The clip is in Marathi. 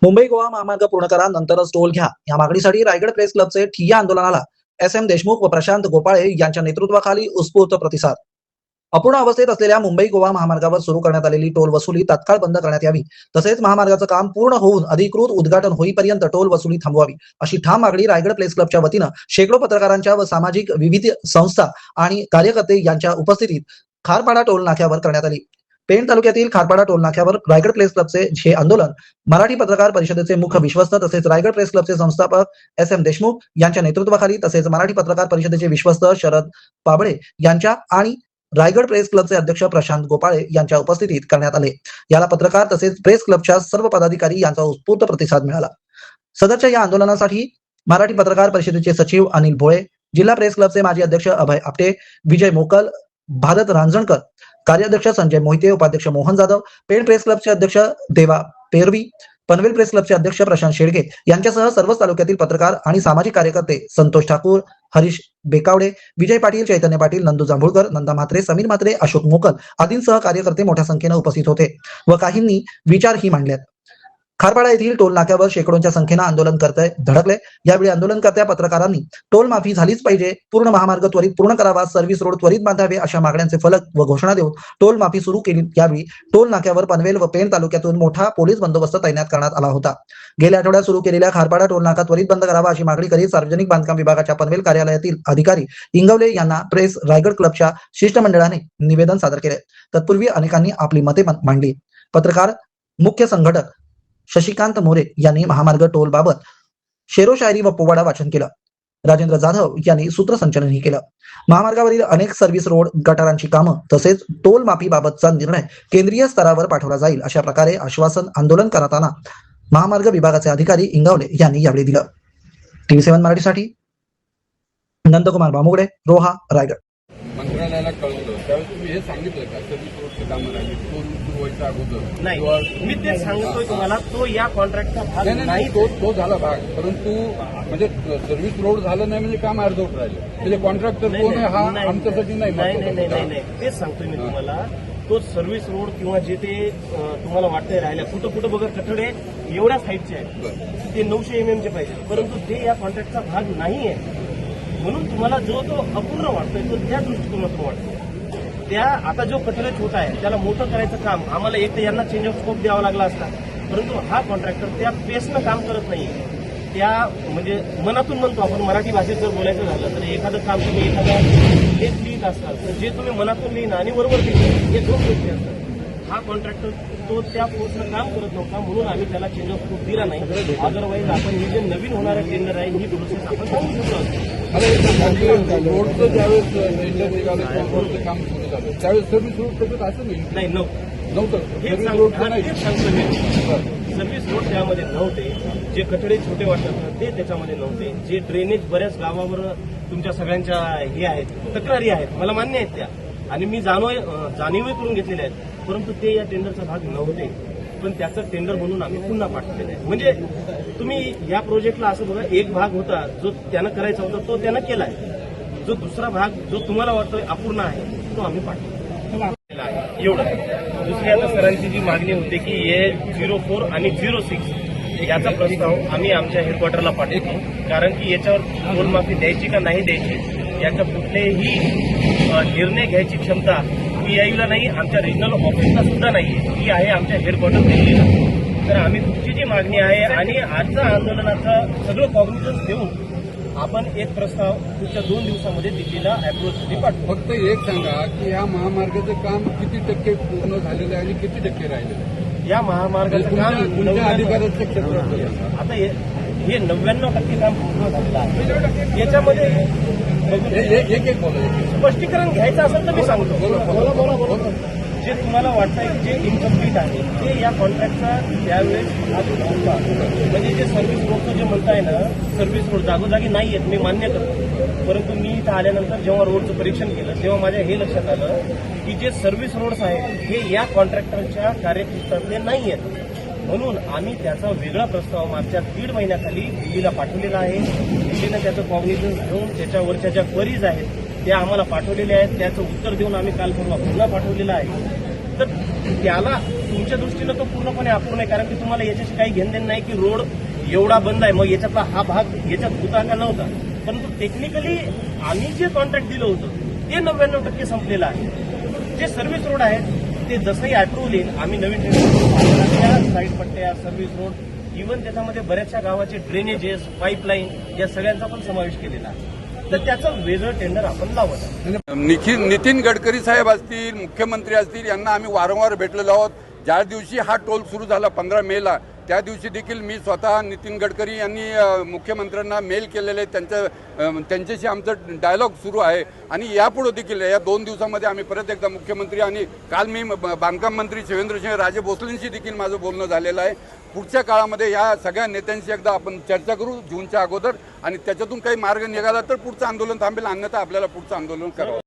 मुंबई गोवा महामार्ग पूर्ण करा नंतरच टोल घ्या या मागणीसाठी रायगड प्रेस क्लबचे ठिय्या आंदोलनाला एस.एम. देशमुख व प्रशांत गोपाळे यांच्या नेतृत्वाखाली उत्स्फूर्त प्रतिसाद. अपूर्ण अवस्थेत असलेल्या मुंबई गोवा महामार्गावर सुरू करण्यात आलेली टोल वसुली तात्काळ बंद करण्यात यावी, तसेच महामार्गाचं काम पूर्ण होऊन अधिकृत उद्घाटन होईपर्यंत टोल वसुली थांबवावी, अशी ठाम मागणी रायगड प्रेस क्लबच्या वतीनं शेकडो पत्रकारांच्या व सामाजिक विविध संस्था आणि कार्यकर्ते यांच्या उपस्थितीत खारपाडा टोल नाक्यावर करण्यात आली. पेण तालुक्यातील खारपाडा टोल नाक्यावर रायगड प्रेस क्लबचे हे आंदोलन मराठी पत्रकार परिषदेचे मुख्य विश्वस्त तसेच रायगड प्रेस क्लबचे संस्थापक एस.एम. देशमुख यांच्या नेतृत्वाखाली तसेच मराठी पत्रकार परिषदेचे विश्वस्त शरद पाबळे यांच्या आणि रायगड प्रेस क्लबचे अध्यक्ष प्रशांत गोपाळे यांच्या उपस्थितीत करण्यात आले. याला पत्रकार तसेच प्रेस क्लबच्या सर्व पदाधिकारी यांचा उत्स्फूर्त प्रतिसाद मिळाला. सदरच्या या आंदोलनासाठी मराठी पत्रकार परिषदेचे सचिव अनिल भोळे, जिल्हा प्रेस क्लबचे माजी अध्यक्ष अभय आपटे, विजय मोकल, भारत रांजणकर, कार्याध्यक्ष संजय मोहिते, उपाध्यक्ष मोहन जाधव, पेण प्रेस क्लबचे अध्यक्ष देवा पेरवी, पनवेल प्रेस क्लबचे अध्यक्ष प्रशांत शेडगे यांच्यासह सर्वच तालुक्यातील पत्रकार आणि सामाजिक कार्यकर्ते संतोष ठाकूर, हरीश बेकावडे, विजय पाटील, चैतन्य पाटील, नंदू जांभूळकर, नंदा म्हात्रे, समीर म्हात्रे, अशोक मोकल आदींसह कार्यकर्ते मोठ्या संख्येने उपस्थित होते व काहींनी विचारही मांडलेत. खारपाडा येथील टोल नाक्यावर शेकडोंच्या संख्येनं आंदोलनकर्ते धडकले. यावेळी आंदोलनकर्त्या पत्रकारांनी टोल माफी झालीच पाहिजे, पूर्ण महामार्ग त्वरित पूर्ण करावा, सर्व्हिस रोड त्वरित बांधावे अशा मागण्यांचे फलक व घोषणा देऊन टोल माफी सुरू केली. यावेळी टोल नाक्यावर पनवेल व पेण तालुक्यातून मोठा पोलीस बंदोबस्त तैनात करण्यात आला होता. गेल्या आठवड्यात सुरू केलेल्या खारपाडा टोल नाका त्वरित बंद करावा अशी मागणी करीत सार्वजनिक बांधकाम विभागाच्या पनवेल कार्यालयातील अधिकारी इंगवले यांना प्रेस रायगड क्लबच्या शिष्टमंडळाने निवेदन सादर केले. तत्पूर्वी अनेकांनी आपली मते मांडली. पत्रकार मुख्य संघटक शशिकांत मोरे यांनी महामार्ग टोल बाबत शेरोशायरी व पोवाडा वाचन केलं. राजेंद्र जाधव यांनी सूत्रसंचलनही केलं. महामार्गावरील अनेक सर्व्हिस रोड, गटारांची कामं तसेच टोल माफी बाबतचा निर्णय केंद्रीय स्तरावर पाठवला जाईल अशा प्रकारे आश्वासन आंदोलन करताना महामार्ग विभागाचे अधिकारी इंगवले यांनी यावेळी दिलं. TV7 मराठीसाठी नंदकुमार बामुगडे, रोहा, रायगड. मंत्रालयाला कळवलं त्यावेळेस तुम्ही हे सांगितलं का सर्व्हिस रोडचे कामं राहिली टोल सुरू व्हायच्या अगोदर? नाही, मी तेच सांगतोय तुम्हाला, तो या कॉन्ट्रॅक्टचा भाग नाही. तो झाला भाग, परंतु म्हणजे सर्व्हिस रोड झालं नाही म्हणजे काम अर्धवट राहिलं. म्हणजे कॉन्ट्रॅक्टर कोण आहे हा आमच्यासाठी नाही. नाही, तेच सांगतोय मी तुम्हाला. तो सर्व्हिस रोड किंवा जे ते तुम्हाला वाटतंय राहिल्या कुठं बघा कठडे एवढ्या साईडचे आहेत, ते 900 mm पाहिजे, परंतु ते या कॉन्ट्रॅक्टचा भाग नाही आहे. म्हणून तुम्हाला जो तो अपूर्ण वाटतोय तो त्या दृष्टिकोनातून वाटतो. त्या आता जो कचरा छोटा आहे त्याला मोठं करायचं काम आम्हाला एक तर यांना चेंज ऑफ स्कोप द्यावा लागला असता, परंतु हा कॉन्ट्रॅक्टर त्या पेसनं काम करत नाही. त्या म्हणजे मनातून म्हणतो आपण मराठी भाषेत जर बोलायचं झालं तर एखादं काम तुम्ही एखादं एक लिहित असाल तर जे तुम्ही मनातून लिहिणं आणि बरोबर लिहिणं हे दोन गोष्टी असतात. हा कॉन्ट्रॅक्टर तो त्या पोस्टनं काम करत नव्हता म्हणून आम्ही त्याला चेंज ऑफ स्कोप दिला नाही. अदरवाईज आपण हे जे नवीन होणारं टेंडर आहे ही प्रोसेस आपण सांगू शकतो. रोडचं ज्यावेळेस टेंडर निघालं रोडचं काम सुरू झालं त्यावेळेस सर्व्हिस रोड त्याच्यात असं नाही नव्हतं. सर्व्हिस रोड त्यामध्ये नव्हते. जे कठडे छोटे वाटतात ते त्याच्यामध्ये नव्हते. जे ड्रेनेज बऱ्याच गावावर तुमच्या सगळ्यांच्या हे आहेत, तक्रारी आहेत, मला मान्य आहेत त्या, आणि मी जाणीवही करून घेतलेल्या आहेत, परंतु ते या टेंडरचा भाग नव्हते. पण त्याचं टेंडर म्हणून आम्ही पुन्हा पाठवलेलं आहे. म्हणजे तुम्ही या प्रोजेक्टला असं बघा, एक भाग होता जो त्यानं करायचा होता तो त्यानं केलाय. जो दुसरा भाग जो तुम्हाला वाटतोय अपूर्ण आहे तो आम्ही पाठवला आहे. एवढं. दुसरी आता सरांची जी मागणी होती की हे 04 आणि 06 याचा प्रस्ताव आम्ही आमच्या हेडक्वार्टरला पाठवतो. कारण की याच्यावर टोल माफी द्यायची का नाही द्यायची याच्या कुठलेही निर्णय घ्यायची क्षमता PIUला नाही, आमच्या रिजनल ऑफिसला सुद्धा नाही. ती आहे आमच्या हेडक्वार्टर दिल्लीला. तर आम्ही तुमची जी मागणी आहे आणि आजच्या आंदोलनाचं सगळं कॉग्निझन्स देऊन आपण एक प्रस्ताव पुढच्या 2 दिवसामध्ये दिल्लीला अप्रोचसाठी पाठवू. फक्त एक सांगा की या महामार्गाचं काम किती टक्के पूर्ण झालेलं आहे आणि किती टक्के राहिलेलं आहे? या महामार्गाचं काम अधिकाराचं क्षेत्र आता हे 99% काम पूर्ण झालेलं आहे. याच्यामध्ये एक बोलायचं स्पष्टीकरण घ्यायचं असेल तर मी सांगतो. जे तुम्हाला वाटतंय की जे इनकम्प्लीट आहे ते या कॉन्ट्रॅक्टचा त्यावेळेस नव्हता. म्हणजे जे सर्व्हिस रोडचं जे म्हणताय ना, सर्व्हिस रोड जागोजागी नाही आहेत, मी मान्य करतो. परंतु मी इथं आल्यानंतर जेव्हा रोडचं परीक्षण केलं तेव्हा माझ्या हे लक्षात आलं की जे सर्व्हिस रोड्स आहेत हे या कॉन्ट्रॅक्टरच्या कार्यक्षेत्रातले नाही आहेत. म्हणून आम्ही त्याचा वेगळा प्रस्ताव मागच्या 1.5 महिन्याखाली दिल्लीला पाठवलेला आहे. दिल्लीनं त्याचं कॉग्निझन्स घेऊन त्याच्यावरच्या ज्या क्वेरीज आहेत त्या आम्हाला पाठवलेल्या आहेत. त्याचं उत्तर देऊन आम्ही काल परवा पुन्हा पाठवलेलं आहे. तर त्याला तुमच्या दृष्टीनं तो पूर्णपणे अपूर्ण आहे, कारण की तुम्हाला याच्याशी काही घेणदेण नाही की रोड एवढा बंद आहे, मग याच्यातला हा भाग याच्यात होता का नव्हता. परंतु टेक्निकली आम्ही जे कॉन्ट्रॅक्ट दिलं होतं ते 99% संपलेलं आहे. जे सर्व्हिस रोड आहेत ते जसंही अप्रूव्ह येईल आम्ही नवीन टेंडर साईड पट्ट्या, सर्व्हिस रोड, इव्हन त्याच्यामध्ये बऱ्याचशा गावाचे ड्रेनेजेस, पाईपलाईन या सगळ्यांचा पण समावेश केलेला आहे. तर त्याचं वेगळं टेंडर आपण लावत आहोत. नितीन गडकरी साहेब असतील, मुख्यमंत्री असतील, यांना आम्ही वारंवार भेटलेलो आहोत. ज्या दिवशी हा टोल सुरू झाला 15 मेला, त्या दिवशी देखील मी स्वतः नितीन गडकरी यांनी मुख्यमंत्र्यांना मेल केलेले, त्यांच्याशी आमचं डायलॉग सुरू आहे. आणि यापुढे देखील या 2 दिवसामध्ये आम्ही परत एकदा मुख्यमंत्री आणि काल मी बांधकाम मंत्री शिवेंद्रसिंह राजे भोसलेंशी देखील माझं बोलणं झालेलं आहे. पुढच्या काळामध्ये या सगळ्या नेत्यांशी एकदा आपण चर्चा करू जूनच्या अगोदर, आणि त्याच्यातून काही मार्ग निघाला तर पुढचं आंदोलन थांबेल, अन्यथा आपल्याला पुढचं आंदोलन करावं.